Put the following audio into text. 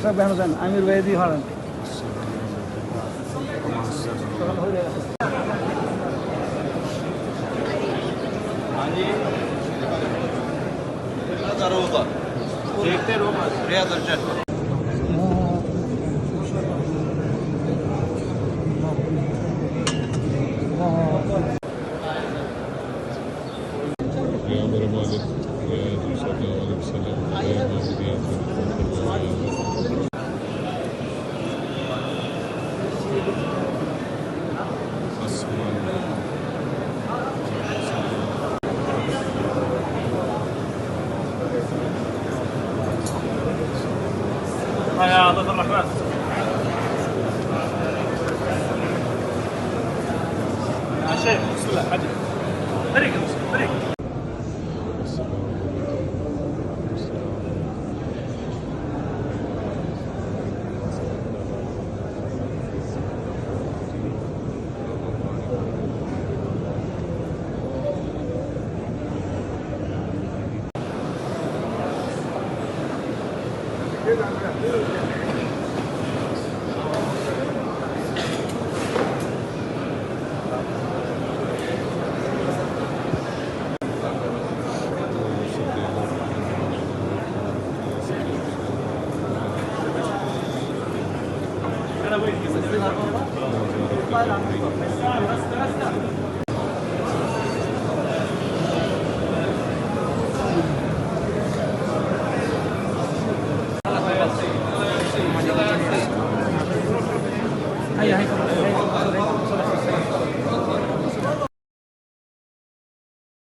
আশরাফ ভাই হাসান আমির ভাই দিয়ে হারান رياض الجنة يا أمر مالك يا أجل صلى الله عليه وسلم يا مالك يا يا عبد الرحمن يا شيخ بسم الله حجر بريق بريق هيا هيا